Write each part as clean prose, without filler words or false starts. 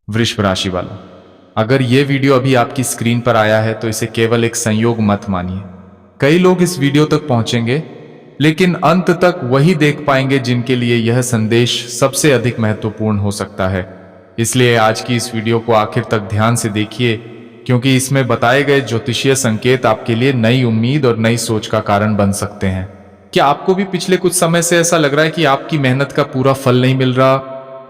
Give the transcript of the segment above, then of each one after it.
वृषभ राशि वालों, अगर ये वीडियो अभी आपकी स्क्रीन पर आया है तो इसे केवल एक संयोग मत मानिए। कई लोग इस वीडियो तक पहुंचेंगे लेकिन अंत तक वही देख पाएंगे जिनके लिए यह संदेश सबसे अधिक महत्वपूर्ण हो सकता है। इसलिए आज की इस वीडियो को आखिर तक ध्यान से देखिए, क्योंकि इसमें बताए गए ज्योतिषीय संकेत आपके लिए नई उम्मीद और नई सोच का कारण बन सकते हैं। क्या आपको भी पिछले कुछ समय से ऐसा लग रहा है कि आपकी मेहनत का पूरा फल नहीं मिल रहा?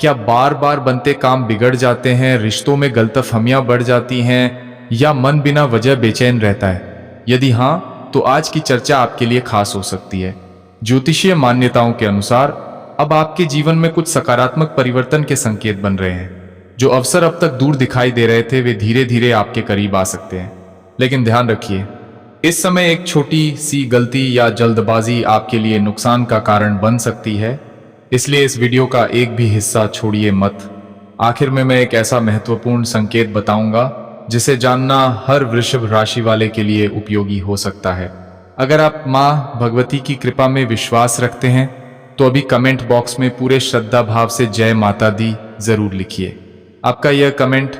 क्या बार बार बनते काम बिगड़ जाते हैं, रिश्तों में गलतफहमियां बढ़ जाती हैं या मन बिना वजह बेचैन रहता है? यदि हाँ, तो आज की चर्चा आपके लिए खास हो सकती है। ज्योतिषीय मान्यताओं के अनुसार अब आपके जीवन में कुछ सकारात्मक परिवर्तन के संकेत बन रहे हैं। जो अवसर अब तक दूर दिखाई दे रहे थे वे धीरे धीरे आपके करीब आ सकते हैं। लेकिन ध्यान रखिए, इस समय एक छोटी सी गलती या जल्दबाजी आपके लिए नुकसान का कारण बन सकती है। इसलिए इस वीडियो का एक भी हिस्सा छोड़िए मत। आखिर में मैं एक ऐसा महत्वपूर्ण संकेत बताऊंगा जिसे जानना हर वृषभ राशि वाले के लिए उपयोगी हो सकता है। अगर आप माँ भगवती की कृपा में विश्वास रखते हैं तो अभी कमेंट बॉक्स में पूरे श्रद्धा भाव से जय माता दी जरूर लिखिए। आपका यह कमेंट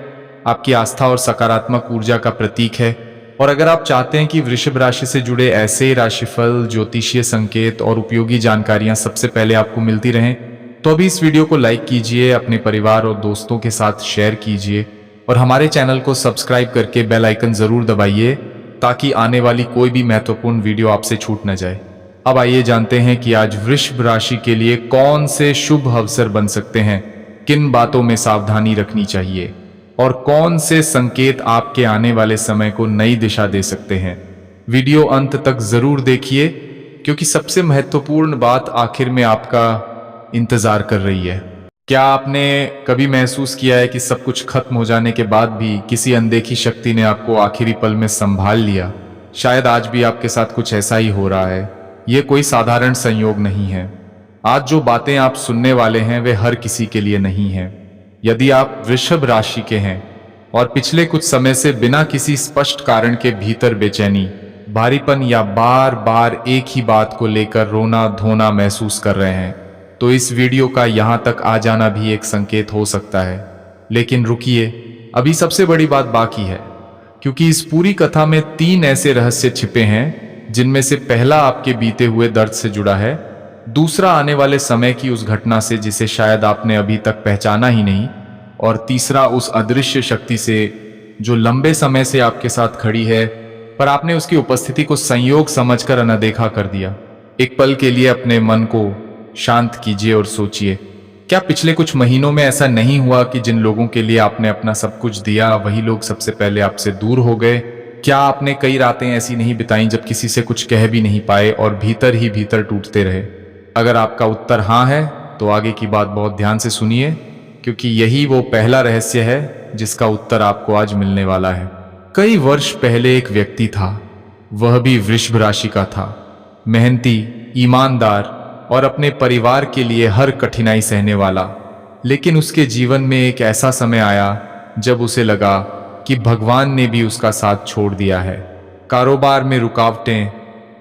आपकी आस्था और सकारात्मक ऊर्जा का प्रतीक है। और अगर आप चाहते हैं कि वृषभ राशि से जुड़े ऐसे राशिफल, ज्योतिषीय संकेत और उपयोगी जानकारियां सबसे पहले आपको मिलती रहें, तो अभी इस वीडियो को लाइक कीजिए, अपने परिवार और दोस्तों के साथ शेयर कीजिए और हमारे चैनल को सब्सक्राइब करके बेल आइकन जरूर दबाइए ताकि आने वाली कोई भी महत्वपूर्ण वीडियो आपसे छूट न जाए। अब आइए जानते हैं कि आज वृषभ राशि के लिए कौन से शुभ अवसर बन सकते हैं, किन बातों में सावधानी रखनी चाहिए और कौन से संकेत आपके आने वाले समय को नई दिशा दे सकते हैं। वीडियो अंत तक जरूर देखिए, क्योंकि सबसे महत्वपूर्ण बात आखिर में आपका इंतजार कर रही है। क्या आपने कभी महसूस किया है कि सब कुछ खत्म हो जाने के बाद भी किसी अनदेखी शक्ति ने आपको आखिरी पल में संभाल लिया? शायद आज भी आपके साथ कुछ ऐसा ही हो रहा है। यह कोई साधारण संयोग नहीं है। आज जो बातें आप सुनने वाले हैं वे हर किसी के लिए नहीं है। यदि आप वृषभ राशि के हैं और पिछले कुछ समय से बिना किसी स्पष्ट कारण के भीतर बेचैनी, भारीपन या बार बार एक ही बात को लेकर रोना धोना महसूस कर रहे हैं, तो इस वीडियो का यहां तक आ जाना भी एक संकेत हो सकता है। लेकिन रुकिए, अभी सबसे बड़ी बात बाकी है, क्योंकि इस पूरी कथा में 3 ऐसे रहस्य छिपे हैं जिनमें से पहला आपके बीते हुए दर्द से जुड़ा है, दूसरा आने वाले समय की उस घटना से जिसे शायद आपने अभी तक पहचाना ही नहीं, और तीसरा उस अदृश्य शक्ति से जो लंबे समय से आपके साथ खड़ी है पर आपने उसकी उपस्थिति को संयोग समझकर अनदेखा कर दिया। एक पल के लिए अपने मन को शांत कीजिए और सोचिए, क्या पिछले कुछ महीनों में ऐसा नहीं हुआ कि जिन लोगों के लिए आपने अपना सब कुछ दिया वही लोग सबसे पहले आपसे दूर हो गए? क्या आपने कई रातें ऐसी नहीं बिताई जब किसी से कुछ कह भी नहीं पाए और भीतर ही भीतर टूटते रहे? अगर आपका उत्तर हाँ है तो आगे की बात बहुत ध्यान से सुनिए, क्योंकि यही वो पहला रहस्य है जिसका उत्तर आपको आज मिलने वाला है। कई वर्ष पहले एक व्यक्ति था, वह भी वृषभ राशि का था। मेहनती, ईमानदार और अपने परिवार के लिए हर कठिनाई सहने वाला। लेकिन उसके जीवन में एक ऐसा समय आया जब उसे लगा कि भगवान ने भी उसका साथ छोड़ दिया है। कारोबार में रुकावटें,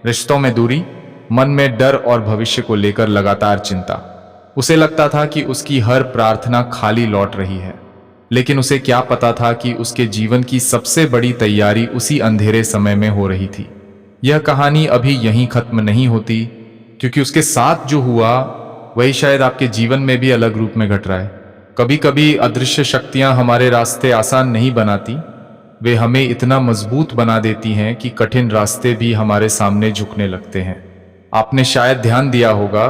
रिश्तों में दूरी, मन में डर और भविष्य को लेकर लगातार चिंता। उसे लगता था कि उसकी हर प्रार्थना खाली लौट रही है। लेकिन उसे क्या पता था कि उसके जीवन की सबसे बड़ी तैयारी उसी अंधेरे समय में हो रही थी। यह कहानी अभी यहीं खत्म नहीं होती, क्योंकि उसके साथ जो हुआ वही शायद आपके जीवन में भी अलग रूप में घट रहा है। कभी कभी अदृश्य शक्तियां हमारे रास्ते आसान नहीं बनाती, वे हमें इतना मजबूत बना देती हैं कि कठिन रास्ते भी हमारे सामने झुकने लगते हैं। आपने शायद ध्यान दिया होगा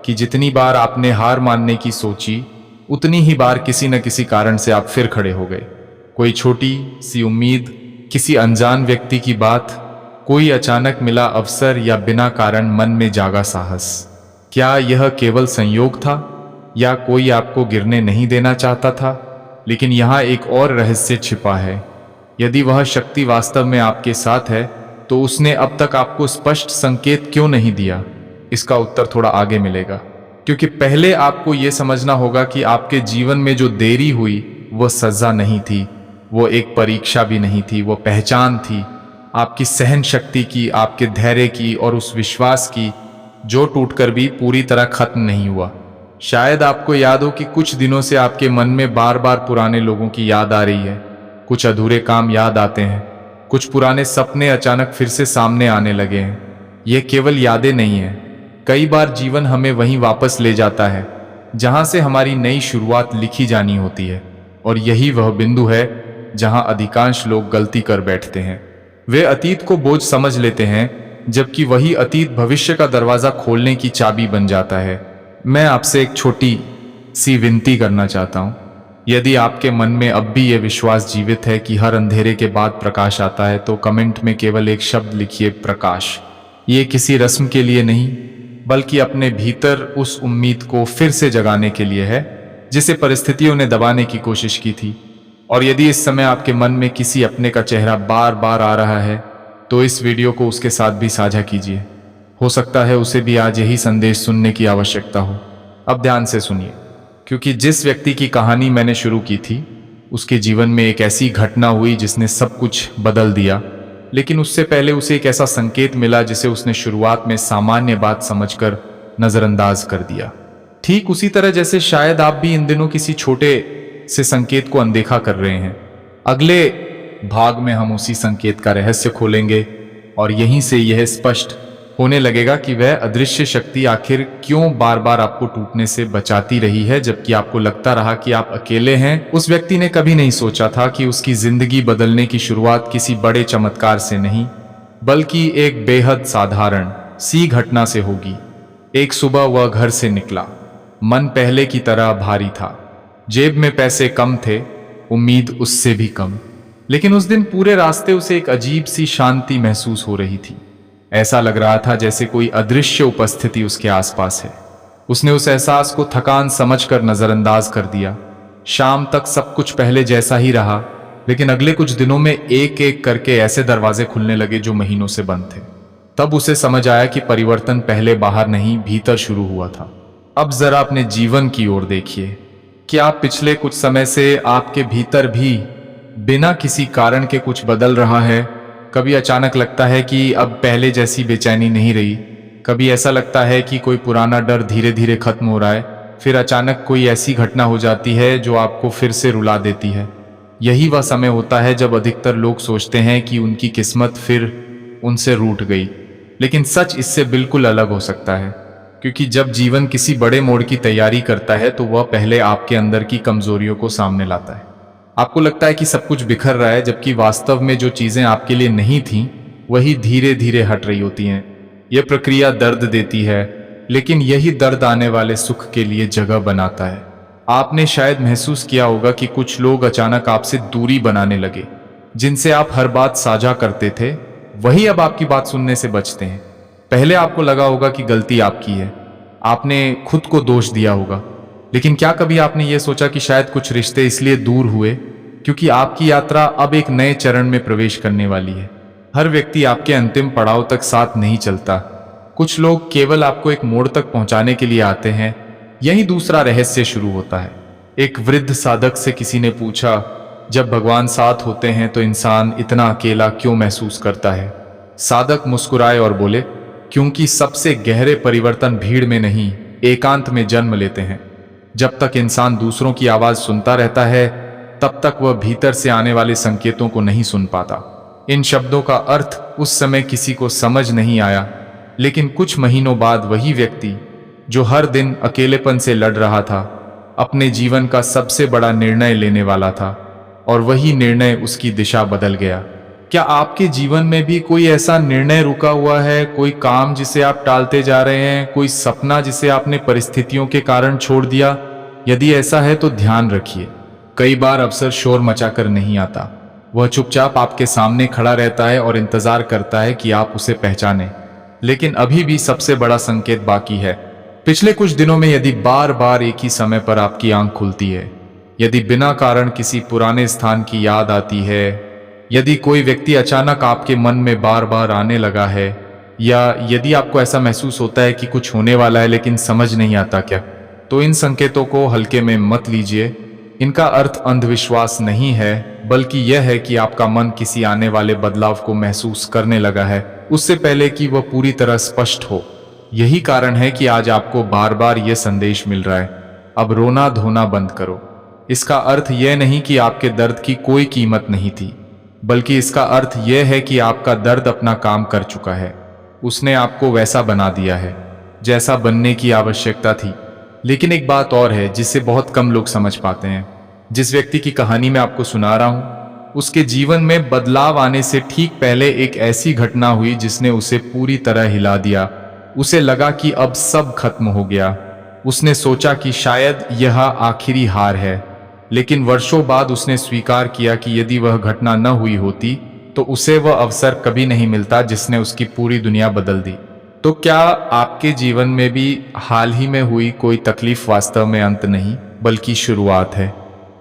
कि जितनी बार आपने हार मानने की सोची, उतनी ही बार किसी न किसी कारण से आप फिर खड़े हो गए। कोई छोटी सी उम्मीद, किसी अनजान व्यक्ति की बात, कोई अचानक मिला अवसर या बिना कारण मन में जागा साहस। क्या यह केवल संयोग था या कोई आपको गिरने नहीं देना चाहता था? लेकिन यहाँ एक और रहस्य छिपा है। यदि वह शक्ति वास्तव में आपके साथ है तो उसने अब तक आपको स्पष्ट संकेत क्यों नहीं दिया? इसका उत्तर थोड़ा आगे मिलेगा, क्योंकि पहले आपको यह समझना होगा कि आपके जीवन में जो देरी हुई वो सजा नहीं थी, वो एक परीक्षा भी नहीं थी, वो पहचान थी आपकी सहन शक्ति की, आपके धैर्य की और उस विश्वास की जो टूटकर भी पूरी तरह खत्म नहीं हुआ। शायद आपको याद हो कि कुछ दिनों से आपके मन में बार बार पुराने लोगों की याद आ रही है, कुछ अधूरे काम याद आते हैं, कुछ पुराने सपने अचानक फिर से सामने आने लगे हैं। ये केवल यादें नहीं हैं, कई बार जीवन हमें वहीं वापस ले जाता है जहां से हमारी नई शुरुआत लिखी जानी होती है। और यही वह बिंदु है जहां अधिकांश लोग गलती कर बैठते हैं। वे अतीत को बोझ समझ लेते हैं, जबकि वही अतीत भविष्य का दरवाजा खोलने की चाबी बन जाता है। मैं आपसे एक छोटी सी विनती करना चाहता हूं। यदि आपके मन में अब भी यह विश्वास जीवित है कि हर अंधेरे के बाद प्रकाश आता है, तो कमेंट में केवल एक शब्द लिखिए, प्रकाश। ये किसी रस्म के लिए नहीं, बल्कि अपने भीतर उस उम्मीद को फिर से जगाने के लिए है जिसे परिस्थितियों ने दबाने की कोशिश की थी। और यदि इस समय आपके मन में किसी अपने का चेहरा बार बार आ रहा है, तो इस वीडियो को उसके साथ भी साझा कीजिए। हो सकता है उसे भी आज यही संदेश सुनने की आवश्यकता हो। अब ध्यान से सुनिए, क्योंकि जिस व्यक्ति की कहानी मैंने शुरू की थी, उसके जीवन में एक ऐसी घटना हुई जिसने सब कुछ बदल दिया। लेकिन उससे पहले उसे एक ऐसा संकेत मिला जिसे उसने शुरुआत में सामान्य बात समझकर नजरअंदाज कर दिया। ठीक उसी तरह जैसे शायद आप भी इन दिनों किसी छोटे से संकेत को अनदेखा कर रहे हैं। अगले भाग में हम उसी संकेत का रहस्य खोलेंगे और यहीं से यह स्पष्ट होने लगेगा कि वह अदृश्य शक्ति आखिर क्यों बार बार आपको टूटने से बचाती रही है, जबकि आपको लगता रहा कि आप अकेले हैं। उस व्यक्ति ने कभी नहीं सोचा था कि उसकी जिंदगी बदलने की शुरुआत किसी बड़े चमत्कार से नहीं, बल्कि एक बेहद साधारण सी घटना से होगी। एक सुबह वह घर से निकला। मन पहले की तरह भारी था, जेब में पैसे कम थे, उम्मीद उससे भी कम। लेकिन उस दिन पूरे रास्ते उसे एक अजीब सी शांति महसूस हो रही थी। ऐसा लग रहा था जैसे कोई अदृश्य उपस्थिति उसके आसपास है। उसने उस एहसास को थकान समझकर नजरअंदाज कर दिया। शाम तक सब कुछ पहले जैसा ही रहा, लेकिन अगले कुछ दिनों में एक एक करके ऐसे दरवाजे खुलने लगे जो महीनों से बंद थे। तब उसे समझ आया कि परिवर्तन पहले बाहर नहीं, भीतर शुरू हुआ था। अब जरा अपने जीवन की ओर देखिए। क्या पिछले कुछ समय से आपके भीतर भी बिना किसी कारण के कुछ बदल रहा है? कभी अचानक लगता है कि अब पहले जैसी बेचैनी नहीं रही। कभी ऐसा लगता है कि कोई पुराना डर धीरे धीरे खत्म हो रहा है। फिर अचानक कोई ऐसी घटना हो जाती है जो आपको फिर से रुला देती है। यही वह समय होता है जब अधिकतर लोग सोचते हैं कि उनकी किस्मत फिर उनसे रूठ गई। लेकिन सच इससे बिल्कुल अलग हो सकता है, क्योंकि जब जीवन किसी बड़े मोड़ की तैयारी करता है तो वह पहले आपके अंदर की कमजोरियों को सामने लाता है। आपको लगता है कि सब कुछ बिखर रहा है, जबकि वास्तव में जो चीजें आपके लिए नहीं थीं, वही धीरे धीरे हट रही होती हैं। यह प्रक्रिया दर्द देती है, लेकिन यही दर्द आने वाले सुख के लिए जगह बनाता है। आपने शायद महसूस किया होगा कि कुछ लोग अचानक आपसे दूरी बनाने लगे। जिनसे आप हर बात साझा करते थे, वही अब आपकी बात सुनने से बचते हैं। पहले आपको लगा होगा कि गलती आपकी है, आपने खुद को दोष दिया होगा। लेकिन क्या कभी आपने ये सोचा कि शायद कुछ रिश्ते इसलिए दूर हुए क्योंकि आपकी यात्रा अब एक नए चरण में प्रवेश करने वाली है? हर व्यक्ति आपके अंतिम पड़ाव तक साथ नहीं चलता। कुछ लोग केवल आपको एक मोड़ तक पहुंचाने के लिए आते हैं। यही दूसरा रहस्य शुरू होता है। एक वृद्ध साधक से किसी ने पूछा, जब भगवान साथ होते हैं तो इंसान इतना अकेला क्यों महसूस करता है? साधक मुस्कुराए और बोले, क्योंकि सबसे गहरे परिवर्तन भीड़ में नहीं, एकांत में जन्म लेते हैं। जब तक इंसान दूसरों की आवाज सुनता रहता है, तब तक वह भीतर से आने वाले संकेतों को नहीं सुन पाता। इन शब्दों का अर्थ उस समय किसी को समझ नहीं आया, लेकिन कुछ महीनों बाद वही व्यक्ति जो हर दिन अकेलेपन से लड़ रहा था, अपने जीवन का सबसे बड़ा निर्णय लेने वाला था, और वही निर्णय उसकी दिशा बदल गया। क्या आपके जीवन में भी कोई ऐसा निर्णय रुका हुआ है? कोई काम जिसे आप टालते जा रहे हैं? कोई सपना जिसे आपने परिस्थितियों के कारण छोड़ दिया? यदि ऐसा है तो ध्यान रखिए, कई बार अवसर शोर मचाकर नहीं आता। वह चुपचाप आपके सामने खड़ा रहता है और इंतजार करता है कि आप उसे पहचानें। लेकिन अभी भी सबसे बड़ा संकेत बाकी है। पिछले कुछ दिनों में यदि बार बार एक ही समय पर आपकी आंख खुलती है, यदि बिना कारण किसी पुराने स्थान की याद आती है, यदि कोई व्यक्ति अचानक आपके मन में बार बार आने लगा है, या यदि आपको ऐसा महसूस होता है कि कुछ होने वाला है लेकिन समझ नहीं आता क्या, तो इन संकेतों को हल्के में मत लीजिए। इनका अर्थ अंधविश्वास नहीं है, बल्कि यह है कि आपका मन किसी आने वाले बदलाव को महसूस करने लगा है, उससे पहले कि वह पूरी तरह स्पष्ट हो। यही कारण है कि आज आपको बार बार यह संदेश मिल रहा है, अब रोना धोना बंद करो। इसका अर्थ यह नहीं कि आपके दर्द की कोई कीमत नहीं थी, बल्कि इसका अर्थ यह है कि आपका दर्द अपना काम कर चुका है। उसने आपको वैसा बना दिया है जैसा बनने की आवश्यकता थी। लेकिन एक बात और है जिसे बहुत कम लोग समझ पाते हैं। जिस व्यक्ति की कहानी मैं आपको सुना रहा हूं, उसके जीवन में बदलाव आने से ठीक पहले एक ऐसी घटना हुई जिसने उसे पूरी तरह हिला दिया। उसे लगा कि अब सब खत्म हो गया। उसने सोचा कि शायद यह आखिरी हार है, लेकिन वर्षों बाद उसने स्वीकार किया कि यदि वह घटना न हुई होती तो उसे वह अवसर कभी नहीं मिलता जिसने उसकी पूरी दुनिया बदल दी। तो क्या आपके जीवन में भी हाल ही में हुई कोई तकलीफ वास्तव में अंत नहीं बल्कि शुरुआत है?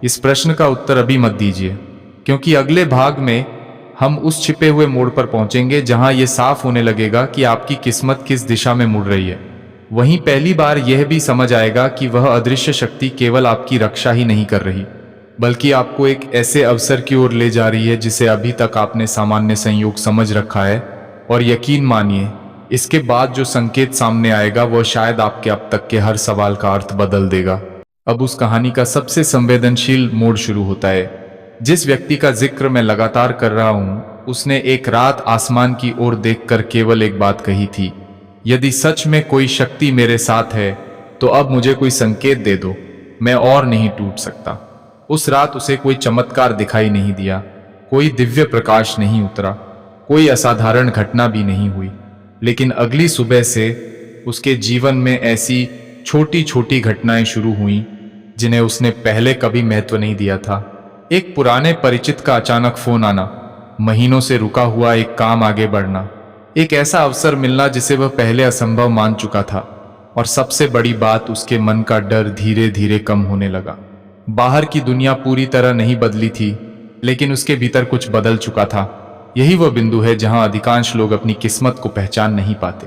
इस प्रश्न का उत्तर अभी मत दीजिए, क्योंकि अगले भाग में हम उस छिपे हुए मोड़ पर पहुंचेंगे जहां यह साफ होने लगेगा कि आपकी किस्मत किस दिशा में मुड़ रही है। वहीं पहली बार यह भी समझ आएगा कि वह अदृश्य शक्ति केवल आपकी रक्षा ही नहीं कर रही, बल्कि आपको एक ऐसे अवसर की ओर ले जा रही है जिसे अभी तक आपने सामान्य संयोग समझ रखा है। और यकीन मानिए, इसके बाद जो संकेत सामने आएगा वह शायद आपके अब तक के हर सवाल का अर्थ बदल देगा। अब उस कहानी का सबसे संवेदनशील मोड़ शुरू होता है। जिस व्यक्ति का जिक्र मैं लगातार कर रहा हूं, उसने एक रात आसमान की ओर देखकर केवल एक बात कही थी, यदि सच में कोई शक्ति मेरे साथ है तो अब मुझे कोई संकेत दे दो, मैं और नहीं टूट सकता। उस रात उसे कोई चमत्कार दिखाई नहीं दिया, कोई दिव्य प्रकाश नहीं उतरा, कोई असाधारण घटना भी नहीं हुई। लेकिन अगली सुबह से उसके जीवन में ऐसी छोटी छोटी घटनाएं शुरू हुईं जिन्हें उसने पहले कभी महत्व नहीं दिया था। एक पुराने परिचित का अचानक फोन आना, महीनों से रुका हुआ एक काम आगे बढ़ना, एक ऐसा अवसर मिलना जिसे वह पहले असंभव मान चुका था। और सबसे बड़ी बात, उसके मन का डर धीरे धीरे कम होने लगा। बाहर की दुनिया पूरी तरह नहीं बदली थी, लेकिन उसके भीतर कुछ बदल चुका था। यही वह बिंदु है जहां अधिकांश लोग अपनी किस्मत को पहचान नहीं पाते।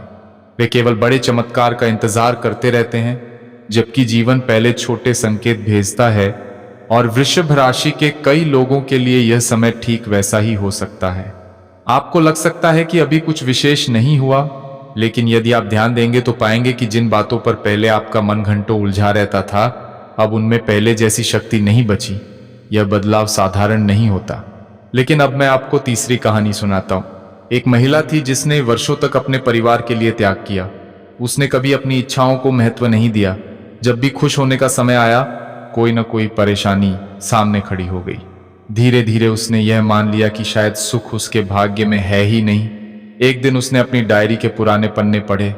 वे केवल बड़े चमत्कार का इंतजार करते रहते हैं, जबकि जीवन पहले छोटे संकेत भेजता है। और वृषभ राशि के कई लोगों के लिए यह समय ठीक वैसा ही हो सकता है। आपको लग सकता है कि अभी कुछ विशेष नहीं हुआ, लेकिन यदि आप ध्यान देंगे तो पाएंगे कि जिन बातों पर पहले आपका मन घंटों उलझा रहता था, अब उनमें पहले जैसी शक्ति नहीं बची। यह बदलाव साधारण नहीं होता। लेकिन अब मैं आपको तीसरी कहानी सुनाता हूं। एक महिला थी जिसने वर्षों तक अपने परिवार के लिए त्याग किया। उसने कभी अपनी इच्छाओं को महत्व नहीं दिया। जब भी खुश होने का समय आया, कोई न कोई परेशानी सामने खड़ी हो गई। धीरे धीरे उसने यह मान लिया कि शायद सुख उसके भाग्य में है ही नहीं। एक दिन उसने अपनी डायरी के पुराने पन्ने पढ़े।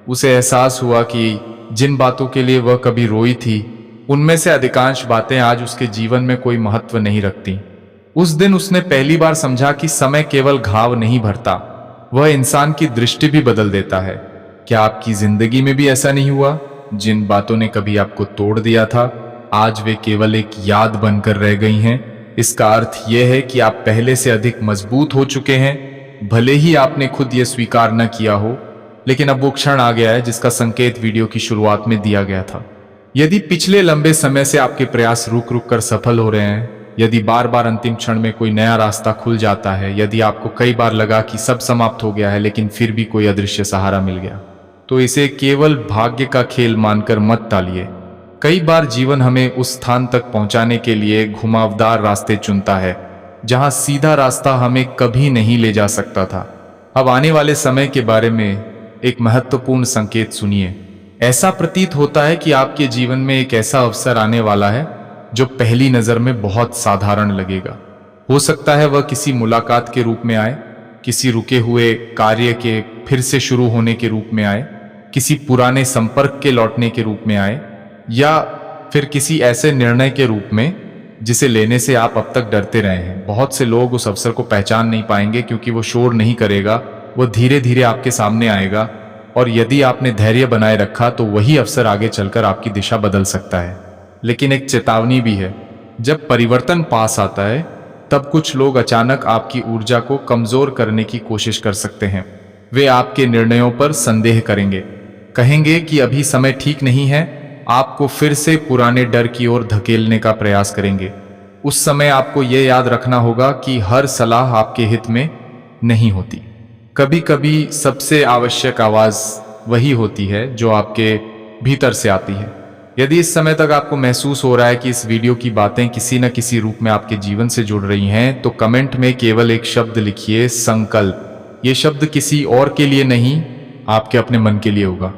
उसे एहसास हुआ कि जिन बातों के लिए वह कभी रोई थी, उनमें से अधिकांश बातें आज उसके जीवन में कोई महत्व नहीं रखती। उस दिन उसने पहली बार समझा कि समय केवल घाव नहीं भरता, वह इंसान की दृष्टि भी बदल देता है। क्या आपकी जिंदगी में भी ऐसा नहीं हुआ? जिन बातों ने कभी आपको तोड़ दिया था, आज वे केवल एक याद बनकर रह गई हैं। इसका अर्थ यह है कि आप पहले से अधिक मजबूत हो चुके हैं। भले ही आपने खुद यह स्वीकार न किया हो, लेकिन अब वो क्षण आ गया है जिसका संकेत वीडियो की शुरुआत में दिया गया था। यदि पिछले लंबे समय से आपके प्रयास रुक रुक कर सफल हो रहे हैं, यदि बार बार अंतिम क्षण में कोई नया रास्ता खुल जाता है, यदि आपको कई बार लगा कि सब समाप्त हो गया है लेकिन फिर भी कोई अदृश्य सहारा मिल गया, तो इसे केवल भाग्य का खेल मानकर मत टालिए। कई बार जीवन हमें उस स्थान तक पहुंचाने के लिए घुमावदार रास्ते चुनता है जहां सीधा रास्ता हमें कभी नहीं ले जा सकता था। अब आने वाले समय के बारे में एक महत्वपूर्ण संकेत सुनिए। ऐसा प्रतीत होता है कि आपके जीवन में एक ऐसा अवसर आने वाला है जो पहली नजर में बहुत साधारण लगेगा। हो सकता है वह किसी मुलाकात के रूप में आए, किसी रुके हुए कार्य के फिर से शुरू होने के रूप में आए, किसी पुराने संपर्क के लौटने के रूप में आए, या फिर किसी ऐसे निर्णय के रूप में जिसे लेने से आप अब तक डरते रहे हैं। बहुत से लोग उस अवसर को पहचान नहीं पाएंगे क्योंकि वो शोर नहीं करेगा, वो धीरे धीरे आपके सामने आएगा। और यदि आपने धैर्य बनाए रखा तो वही अवसर आगे चलकर आपकी दिशा बदल सकता है। लेकिन एक चेतावनी भी है, जब परिवर्तन पास आता है तब कुछ लोग अचानक आपकी ऊर्जा को कमजोर करने की कोशिश कर सकते हैं। वे आपके निर्णयों पर संदेह करेंगे, कहेंगे कि अभी समय ठीक नहीं है, आपको फिर से पुराने डर की ओर धकेलने का प्रयास करेंगे। उस समय आपको यह याद रखना होगा कि हर सलाह आपके हित में नहीं होती। कभी कभी सबसे आवश्यक आवाज वही होती है जो आपके भीतर से आती है। यदि इस समय तक आपको महसूस हो रहा है कि इस वीडियो की बातें किसी न किसी रूप में आपके जीवन से जुड़ रही हैं, तो कमेंट में केवल एक शब्द लिखिए, संकल्प। ये शब्द किसी और के लिए नहीं, आपके अपने मन के लिए होगा।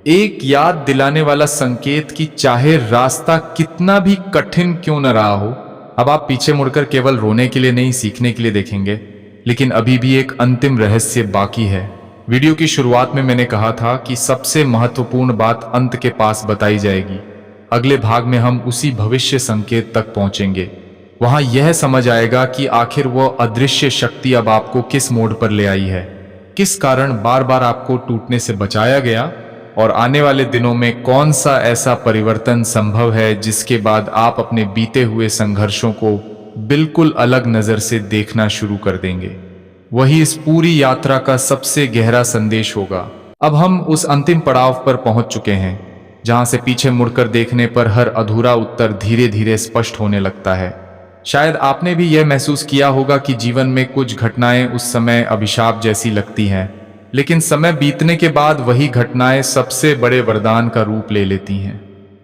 एक याद दिलाने वाला संकेत कि चाहे रास्ता कितना भी कठिन क्यों न रहा हो, अब आप पीछे मुड़कर केवल रोने के लिए नहीं, सीखने के लिए देखेंगे। लेकिन अभी भी एक अंतिम रहस्य बाकी है। वीडियो की शुरुआत में मैंने कहा था कि सबसे महत्वपूर्ण बात अंत के पास बताई जाएगी। अगले भाग में हम उसी भविष्य संकेत तक पहुंचेंगे। वहां यह समझ आएगा कि आखिर वह अदृश्य शक्ति अब आपको किस मोड़ पर ले आई है, किस कारण बार बार आपको टूटने से बचाया गया, और आने वाले दिनों में कौन सा ऐसा परिवर्तन संभव है जिसके बाद आप अपने बीते हुए संघर्षों को बिल्कुल अलग नजर से देखना शुरू कर देंगे। वही इस पूरी यात्रा का सबसे गहरा संदेश होगा। अब हम उस अंतिम पड़ाव पर पहुंच चुके हैं जहां से पीछे मुड़कर देखने पर हर अधूरा उत्तर धीरे धीरे स्पष्ट होने लगता है। शायद आपने भी यह महसूस किया होगा कि जीवन में कुछ घटनाएं उस समय अभिशाप जैसी लगती हैं, लेकिन समय बीतने के बाद वही घटनाएं सबसे बड़े वरदान का रूप ले लेती हैं।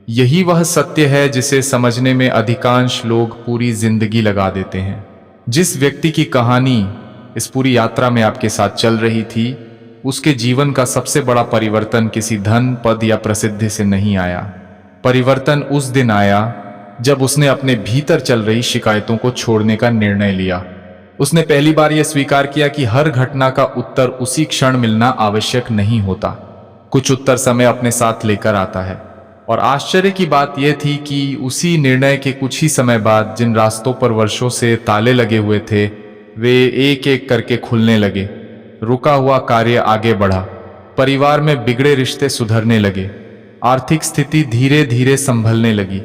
यही वह सत्य है जिसे समझने में अधिकांश लोग पूरी जिंदगी लगा देते हैं। जिस व्यक्ति की कहानी इस पूरी यात्रा में आपके साथ चल रही थी, उसके जीवन का सबसे बड़ा परिवर्तन किसी धन, पद या प्रसिद्धि से नहीं आया। परिवर्तन उस दिन आया जब उसने अपने भीतर चल रही शिकायतों को छोड़ने का निर्णय लिया। उसने पहली बार यह स्वीकार किया कि हर घटना का उत्तर उसी क्षण मिलना आवश्यक नहीं होता। कुछ उत्तर समय अपने साथ लेकर आता है। और आश्चर्य की बात यह थी कि उसी निर्णय के कुछ ही समय बाद जिन रास्तों पर वर्षों से ताले लगे हुए थे, वे एक एक करके खुलने लगे। रुका हुआ कार्य आगे बढ़ा, परिवार में बिगड़े रिश्ते सुधरने लगे, आर्थिक स्थिति धीरे धीरे संभलने लगी।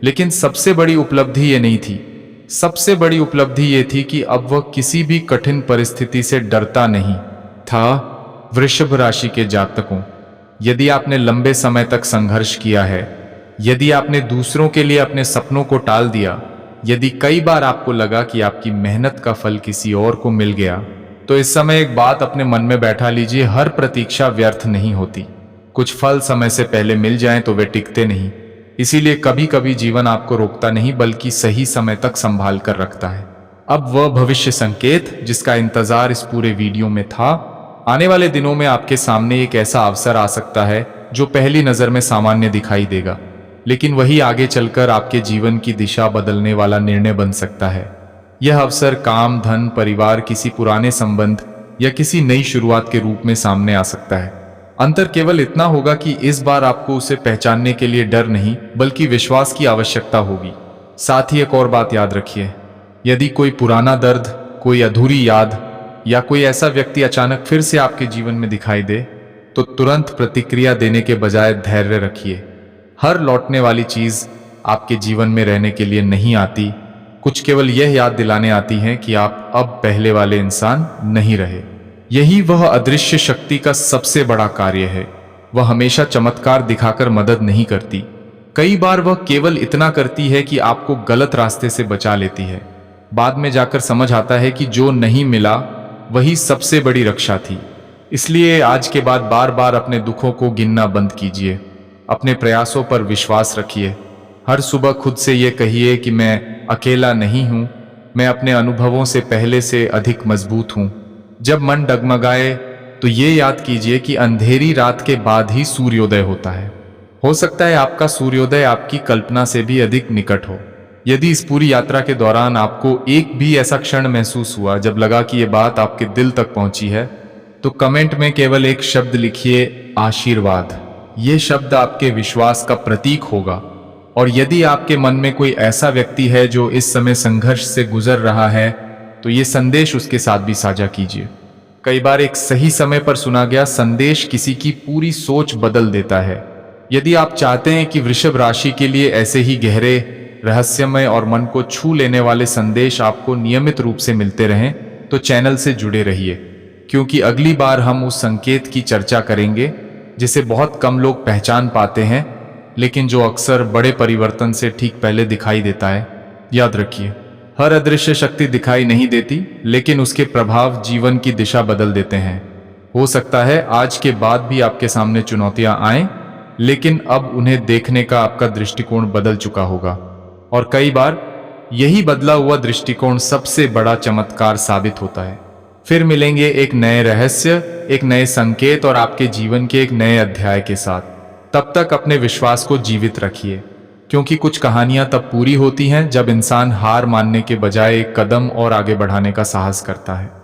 लेकिन सबसे बड़ी उपलब्धि ये नहीं थी। सबसे बड़ी उपलब्धि ये थी कि अब वह किसी भी कठिन परिस्थिति से डरता नहीं था। वृषभ राशि के जातकों, यदि आपने लंबे समय तक संघर्ष किया है, यदि आपने दूसरों के लिए अपने सपनों को टाल दिया, यदि कई बार आपको लगा कि आपकी मेहनत का फल किसी और को मिल गया, तो इस समय एक बात अपने मन में बैठा लीजिए, हर प्रतीक्षा व्यर्थ नहीं होती। कुछ फल समय से पहले मिल जाएं तो वे टिकते नहीं। इसीलिए कभी कभी जीवन आपको रोकता नहीं बल्कि सही समय तक संभाल कर रखता है। अब वह भविष्य संकेत जिसका इंतजार इस पूरे वीडियो में था, आने वाले दिनों में आपके सामने एक ऐसा अवसर आ सकता है जो पहली नजर में सामान्य दिखाई देगा, लेकिन वही आगे चलकर आपके जीवन की दिशा बदलने वाला निर्णय बन सकता है। यह अवसर काम, धन, परिवार, किसी पुराने संबंध या किसी नई शुरुआत के रूप में सामने आ सकता है। अंतर केवल इतना होगा कि इस बार आपको उसे पहचानने के लिए डर नहीं बल्कि विश्वास की आवश्यकता होगी। साथ ही एक और बात याद रखिए, यदि कोई पुराना दर्द, कोई अधूरी याद या कोई ऐसा व्यक्ति अचानक फिर से आपके जीवन में दिखाई दे, तो तुरंत प्रतिक्रिया देने के बजाय धैर्य रखिए। हर लौटने वाली चीज आपके जीवन में रहने के लिए नहीं आती, कुछ केवल यह याद दिलाने आती हैं कि आप अब पहले वाले इंसान नहीं रहे। यही वह अदृश्य शक्ति का सबसे बड़ा कार्य है। वह हमेशा चमत्कार दिखाकर मदद नहीं करती। कई बार वह केवल इतना करती है कि आपको गलत रास्ते से बचा लेती है। बाद में जाकर समझ आता है कि जो नहीं मिला वही सबसे बड़ी रक्षा थी। इसलिए आज के बाद बार बार अपने दुखों को गिनना बंद कीजिए। अपने प्रयासों पर विश्वास रखिए। हर सुबह खुद से ये कहिए कि मैं अकेला नहीं हूं, मैं अपने अनुभवों से पहले से अधिक मजबूत हूं। जब मन डगमगाए तो ये याद कीजिए कि अंधेरी रात के बाद ही सूर्योदय होता है। हो सकता है आपका सूर्योदय आपकी कल्पना से भी अधिक निकट हो। यदि इस पूरी यात्रा के दौरान आपको एक भी ऐसा क्षण महसूस हुआ जब लगा कि ये बात आपके दिल तक पहुंची है, तो कमेंट में केवल एक शब्द लिखिए, आशीर्वाद। ये शब्द आपके विश्वास का प्रतीक होगा। और यदि आपके मन में कोई ऐसा व्यक्ति है जो इस समय संघर्ष से गुजर रहा है, तो ये संदेश उसके साथ भी साझा कीजिए। कई बार एक सही समय पर सुना गया संदेश किसी की पूरी सोच बदल देता है। यदि आप चाहते हैं कि वृषभ राशि के लिए ऐसे ही गहरे, रहस्यमय और मन को छू लेने वाले संदेश आपको नियमित रूप से मिलते रहें, तो चैनल से जुड़े रहिए, क्योंकि अगली बार हम उस संकेत की चर्चा करेंगे जिसे बहुत कम लोग पहचान पाते हैं, लेकिन जो अक्सर बड़े परिवर्तन से ठीक पहले दिखाई देता है। याद रखिए, हर अदृश्य शक्ति दिखाई नहीं देती, लेकिन उसके प्रभाव जीवन की दिशा बदल देते हैं। हो सकता है आज के बाद भी आपके सामने चुनौतियां आएं, लेकिन अब उन्हें देखने का आपका दृष्टिकोण बदल चुका होगा। और कई बार यही बदला हुआ दृष्टिकोण सबसे बड़ा चमत्कार साबित होता है। फिर मिलेंगे एक नए रहस्य, एक नए संकेत और आपके जीवन के एक नए अध्याय के साथ। तब तक अपने विश्वास को जीवित रखिए, क्योंकि कुछ कहानियां तब पूरी होती हैं जब इंसान हार मानने के बजाय एक कदम और आगे बढ़ाने का साहस करता है।